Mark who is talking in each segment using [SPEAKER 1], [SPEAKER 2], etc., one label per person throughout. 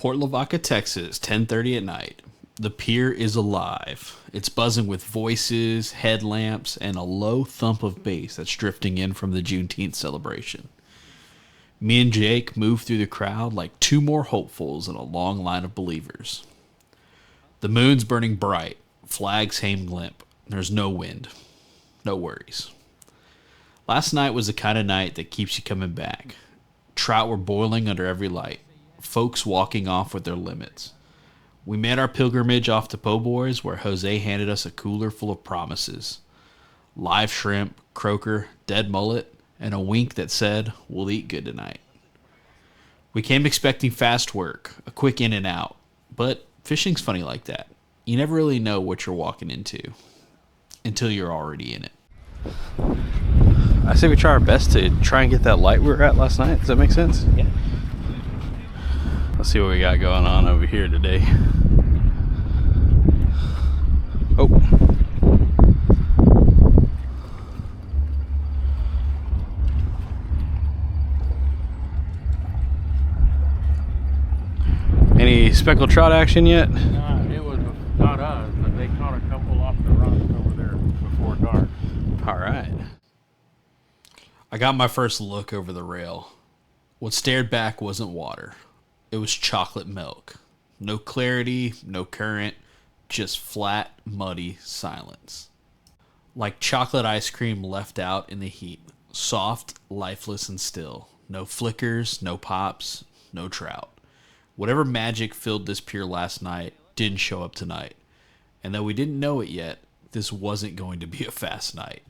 [SPEAKER 1] Port Lavaca, Texas, 10:30 at night. The pier is alive. It's buzzing with voices, headlamps, and a low thump of bass that's drifting in from the Juneteenth celebration. Me and Jake move through the crowd like two more hopefuls in a long line of believers. The moon's burning bright. Flags hang limp. There's no wind. No worries. Last night was the kind of night that keeps you coming back. Trout were boiling under every light. Folks walking off with their limits. We made our pilgrimage off to Po' Boys, where Jose handed us a cooler full of promises. Live shrimp, croaker, dead mullet, and a wink that said, "We'll eat good tonight." We came expecting fast work, a quick in and out. But fishing's funny like that. You never really know what you're walking into until you're already in it. I say we try our best to try and get that light we were at last night. Does that make sense?
[SPEAKER 2] Yeah.
[SPEAKER 1] Let's see what we got going on over here today. Oh. Any speckled trout action yet?
[SPEAKER 2] It was not us, but they caught a couple off the rocks over there before dark.
[SPEAKER 1] All right. I got my first look over the rail. What stared back wasn't water. It was chocolate milk. No clarity, no current, just flat, muddy silence. Like chocolate ice cream left out in the heat. Soft, lifeless, and still. No flickers, no pops, no trout. Whatever magic filled this pier last night didn't show up tonight. And though we didn't know it yet, this wasn't going to be a fast night.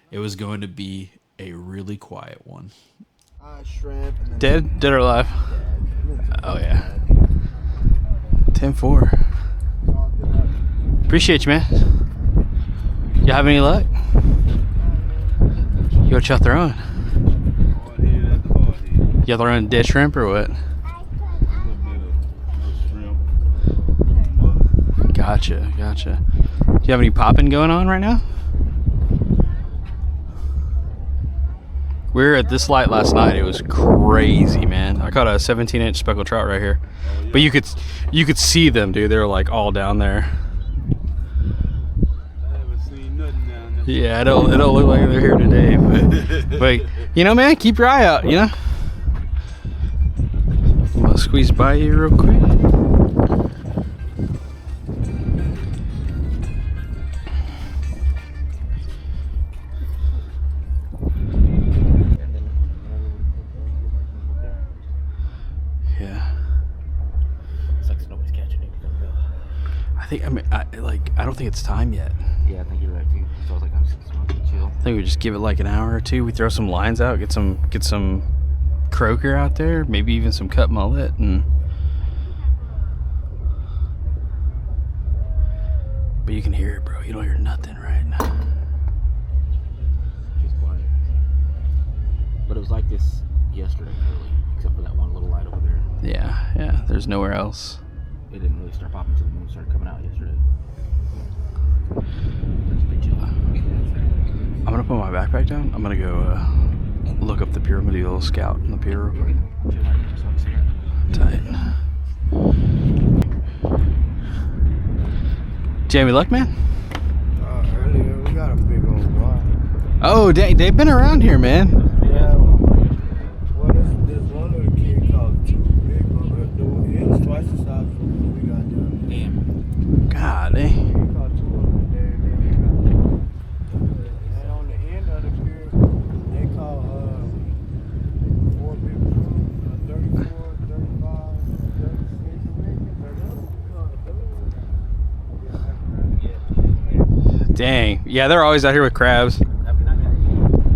[SPEAKER 1] It was going to be a really quiet one.
[SPEAKER 3] Shrimp. And
[SPEAKER 1] Dead or alive? Oh yeah. 10-4. Appreciate you, man. You have any luck? You what y'all throwing? Y'all throwing dead shrimp or what? Gotcha. Do you have any popping going on right now? We were at this light last night. It was crazy, man. I caught a 17-inch speckled trout right here. But you could see them, dude. They were like all down there.
[SPEAKER 3] I haven't seen nothing down there.
[SPEAKER 1] Yeah, it don't look like they're here today. But you know, man, keep your eye out, you know? I'm gonna squeeze by you real quick. I don't think it's time yet.
[SPEAKER 2] Yeah, I think you're right too. So I was like, I'm just smoking chill.
[SPEAKER 1] I think we just give it like an hour or two. We throw some lines out, get some croaker out there, maybe even some cut mullet, but you can hear it, bro. You don't hear nothing right now.
[SPEAKER 2] Just quiet. But it was like this yesterday, really, except for that one little light over there.
[SPEAKER 1] Yeah. There's nowhere else.
[SPEAKER 2] It didn't really start popping until the moon started coming out yesterday. It's pretty chill.
[SPEAKER 1] I'm gonna put my backpack down. I'm gonna go look up the pier. I'm gonna do a little scout on the pier real quick. Tight. Jamie Luck, man?
[SPEAKER 3] Earlier, we got a big old bar.
[SPEAKER 1] Oh, they've been around here, man.
[SPEAKER 3] Yeah. Well, there's one little kid called Too Big, but it's twice the size of what we got down there.
[SPEAKER 2] Damn.
[SPEAKER 1] God, eh?
[SPEAKER 3] He caught two of them there. And on the end of the pier, they caught 4 big ones, 34, 35, 36.
[SPEAKER 1] Dang. Yeah, they're always out here with crabs.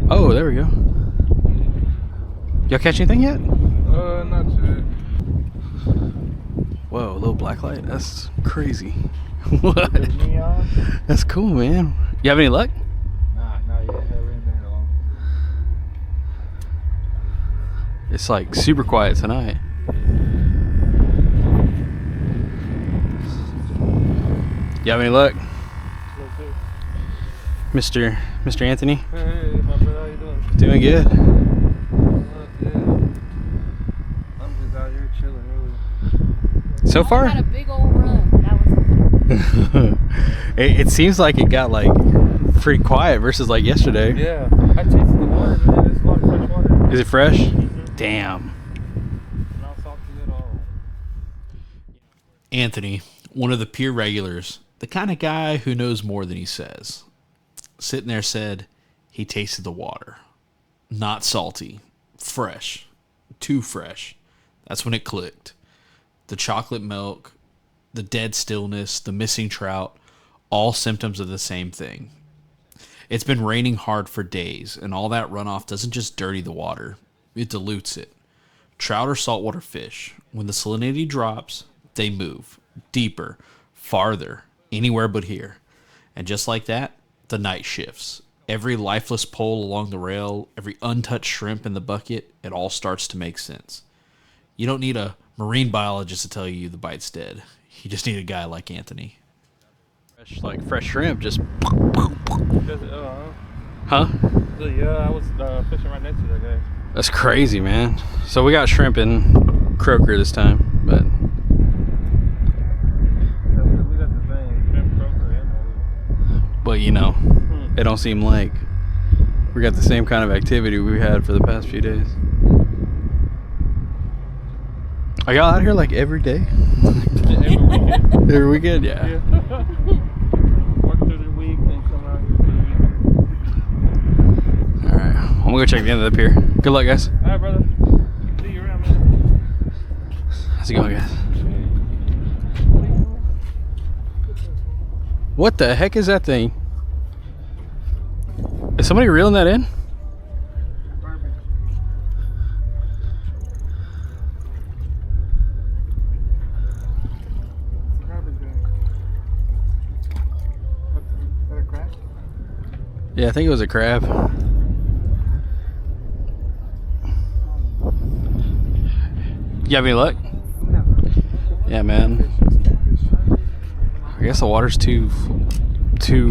[SPEAKER 1] Oh, there we go. Y'all catch anything yet?
[SPEAKER 3] Not yet.
[SPEAKER 1] Whoa, a little black light? That's crazy. What?
[SPEAKER 3] Neon?
[SPEAKER 1] That's cool, man. You have any luck?
[SPEAKER 3] Nah, not yet. Haven't been there long.
[SPEAKER 1] It's like super quiet tonight. You have any luck? Mr. Anthony?
[SPEAKER 3] Hey, my brother, how you doing?
[SPEAKER 1] Doing good.
[SPEAKER 3] I'm just out here chilling, really.
[SPEAKER 4] So far?
[SPEAKER 5] Had a big old run. That was
[SPEAKER 4] It seems like it got like pretty quiet versus like yesterday.
[SPEAKER 6] Yeah, I tasted the water, man. It's a lot of fresh water.
[SPEAKER 4] Is it fresh? Damn.
[SPEAKER 6] Not salty at all.
[SPEAKER 1] Anthony, one of the pier regulars, the kind of guy who knows more than he says, sitting there said he tasted the water. Not salty. Fresh. Too fresh. That's when it clicked. The chocolate milk, the dead stillness, the missing trout, all symptoms of the same thing. It's been raining hard for days, and all that runoff doesn't just dirty the water, it dilutes it. Trout are saltwater fish. When the salinity drops, they move. Deeper, farther, anywhere but here. And just like that, the night shifts. Every lifeless pole along the rail, every untouched shrimp in the bucket, it all starts to make sense. You don't need a marine biologist to tell you the bite's dead. You just need a guy like Anthony.
[SPEAKER 4] Fresh shrimp, just. Huh?
[SPEAKER 6] Yeah, I was fishing right next to that guy.
[SPEAKER 4] That's crazy, man. So we got shrimp and croaker this time, but.
[SPEAKER 6] We got the same shrimp, croaker, and
[SPEAKER 4] But you know, it don't seem like we got the same kind of activity we had for the past few days. Are y'all out here like every day?
[SPEAKER 6] every weekend.
[SPEAKER 4] Every weekend, yeah.
[SPEAKER 6] Work through the week, then come out here.
[SPEAKER 4] All right, I'm gonna go check the end of the pier. Good luck, guys.
[SPEAKER 6] All right, brother. See you around, man.
[SPEAKER 4] How's it going, guys? What the heck is that thing? Is somebody reeling that in? Yeah, I think it was a crab. You have any luck?
[SPEAKER 3] No.
[SPEAKER 4] Yeah, man. I guess the water's too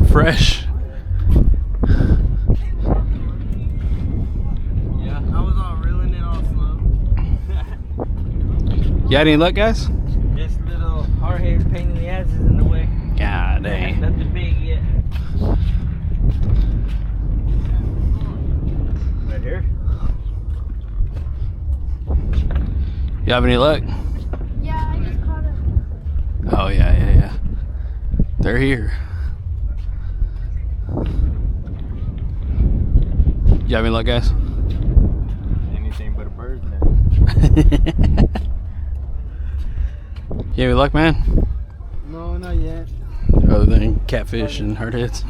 [SPEAKER 4] fresh.
[SPEAKER 3] Yeah, I was all reeling it all slow.
[SPEAKER 4] You had any luck, guys?
[SPEAKER 3] Just little hard-headed pain in the asses in the way.
[SPEAKER 4] God dang.
[SPEAKER 3] Nothing big yet. Right here?
[SPEAKER 4] You have any luck?
[SPEAKER 5] Yeah, I just caught it.
[SPEAKER 4] Oh, yeah. They're here. You have any luck, guys?
[SPEAKER 3] Anything but a bird's nest.
[SPEAKER 4] You have any luck, man?
[SPEAKER 3] No, not yet.
[SPEAKER 4] Other than catfish and hardheads.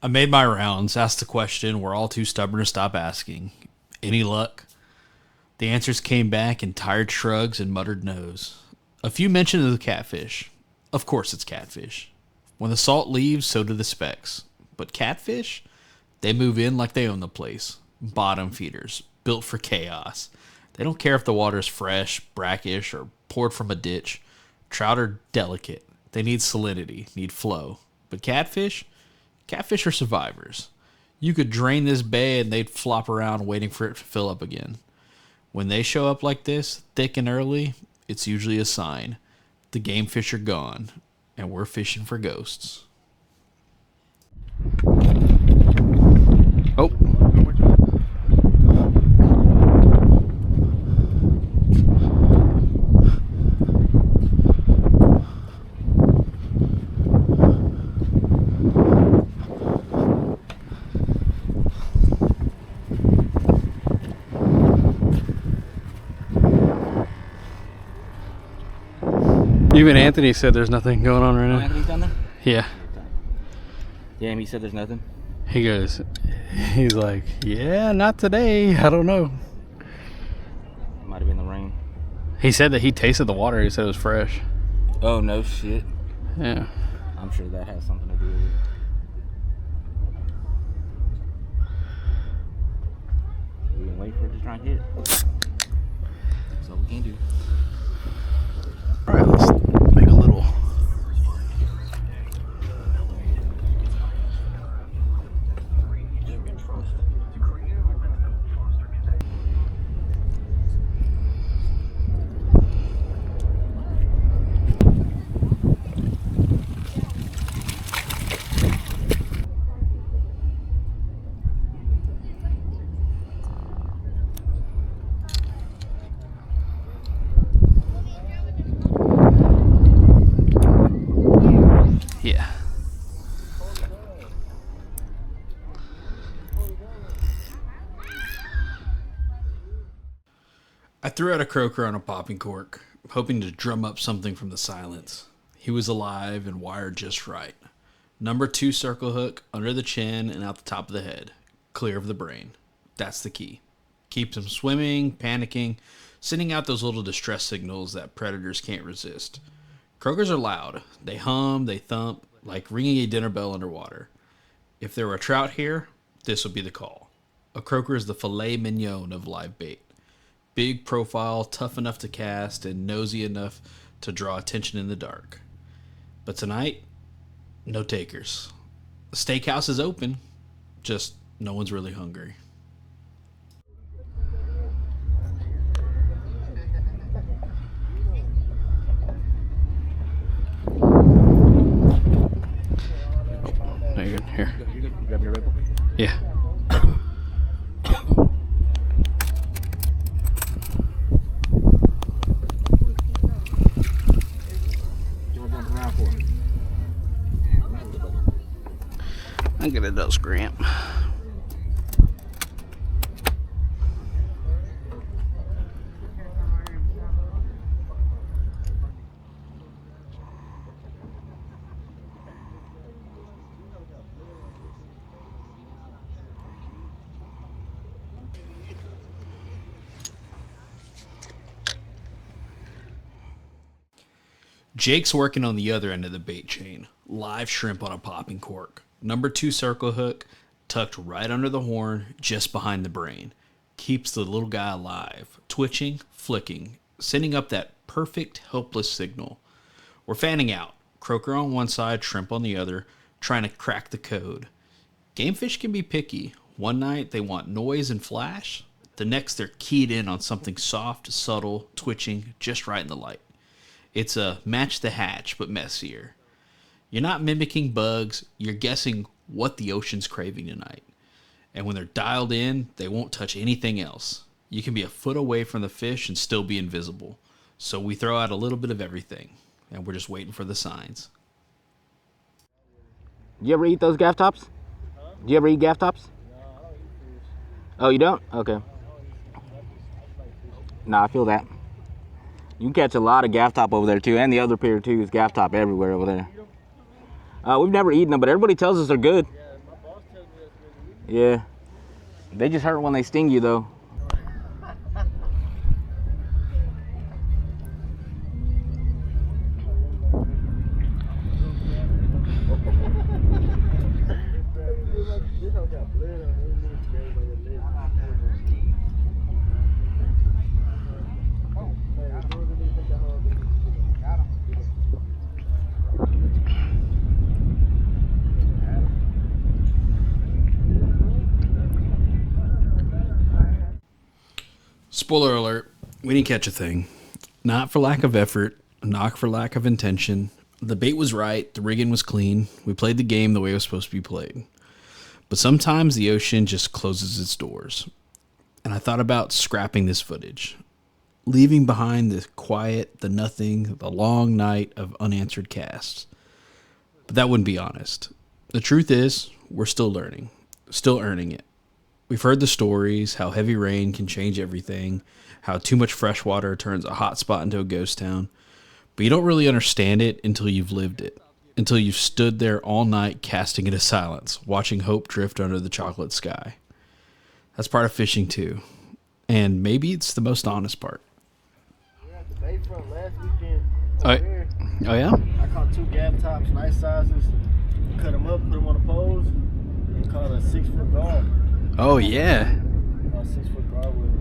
[SPEAKER 1] I made my rounds, asked the question we're all too stubborn to stop asking. Any luck? The answers came back in tired shrugs and muttered no's. A few mentioned of the catfish. Of course it's catfish. When the salt leaves, so do the specks. But catfish? They move in like they own the place. Bottom feeders, built for chaos. They don't care if the water's fresh, brackish, or poured from a ditch. Trout are delicate. They need salinity, need flow. But catfish? Catfish are survivors. You could drain this bay and they'd flop around waiting for it to fill up again. When they show up like this, thick and early, it's usually a sign. The game fish are gone, and we're fishing for ghosts.
[SPEAKER 4] Oh. Even Anthony said there's nothing going on right now.
[SPEAKER 2] Anthony's down there?
[SPEAKER 4] Yeah.
[SPEAKER 2] Damn, he said there's nothing.
[SPEAKER 4] He's like, yeah, not today. I don't know.
[SPEAKER 2] It might have been the rain.
[SPEAKER 4] He said that he tasted the water. He said it was fresh.
[SPEAKER 2] Oh, no shit.
[SPEAKER 4] Yeah.
[SPEAKER 2] I'm sure that has something to do with it. We can wait for it to try and hit. That's all we can do.
[SPEAKER 4] All right, let's make a little.
[SPEAKER 1] I threw out a croaker on a popping cork, hoping to drum up something from the silence. He was alive and wired just right. Number 2 circle hook under the chin and out the top of the head, clear of the brain. That's the key. Keeps him swimming, panicking, sending out those little distress signals that predators can't resist. Croakers are loud. They hum, they thump, like ringing a dinner bell underwater. If there were a trout here, this would be the call. A croaker is the filet mignon of live bait. Big profile, tough enough to cast, and nosy enough to draw attention in the dark. But tonight, no takers. The steakhouse is open, just no one's really hungry.
[SPEAKER 4] No, you're good. Here.
[SPEAKER 2] Grab your ripple.
[SPEAKER 4] Yeah. I'm gonna do scrimp.
[SPEAKER 1] Jake's working on the other end of the bait chain. Live shrimp on a popping cork. Number 2 circle hook, tucked right under the horn, just behind the brain. Keeps the little guy alive, twitching, flicking, sending up that perfect, helpless signal. We're fanning out. Croaker on one side, shrimp on the other, trying to crack the code. Gamefish can be picky. One night they want noise and flash. The next they're keyed in on something soft, subtle, twitching, just right in the light. It's a match the hatch, but messier. You're not mimicking bugs, you're guessing what the ocean's craving tonight. And when they're dialed in, they won't touch anything else. You can be a foot away from the fish and still be invisible. So we throw out a little bit of everything, and we're just waiting for the signs.
[SPEAKER 2] Do you ever eat those gaff tops? Do you ever eat gaff tops?
[SPEAKER 6] No, I don't eat fish.
[SPEAKER 2] Oh, you don't? Okay.
[SPEAKER 6] I don't eat fish.
[SPEAKER 2] Nah, I feel that. You can catch a lot of gaff top over there too, and the other pier too is gaff top everywhere over there. We've never eaten them, but everybody tells us they're good.
[SPEAKER 6] Yeah, my boss tells me that's good.
[SPEAKER 2] Yeah. They just hurt when they sting you though.
[SPEAKER 1] Spoiler alert, we didn't catch a thing. Not for lack of effort, not for lack of intention. The bait was right, the rigging was clean. We played the game the way it was supposed to be played. But sometimes the ocean just closes its doors. And I thought about scrapping this footage. Leaving behind the quiet, the nothing, the long night of unanswered casts. But that wouldn't be honest. The truth is, we're still learning, still earning it. We've heard the stories, how heavy rain can change everything, how too much fresh water turns a hot spot into a ghost town. But you don't really understand it until you've lived it, until you've stood there all night casting into silence, watching hope drift under the chocolate sky. That's part of fishing too. And maybe it's the most honest part.
[SPEAKER 6] We were at the bayfront last weekend.
[SPEAKER 4] Oh,
[SPEAKER 6] Here.
[SPEAKER 4] oh yeah?
[SPEAKER 6] I caught 2 gaff tops, nice sizes. Cut them up, put them on a poles, and caught a 6-foot gar.
[SPEAKER 4] Oh yeah.
[SPEAKER 6] A 6-foot gar with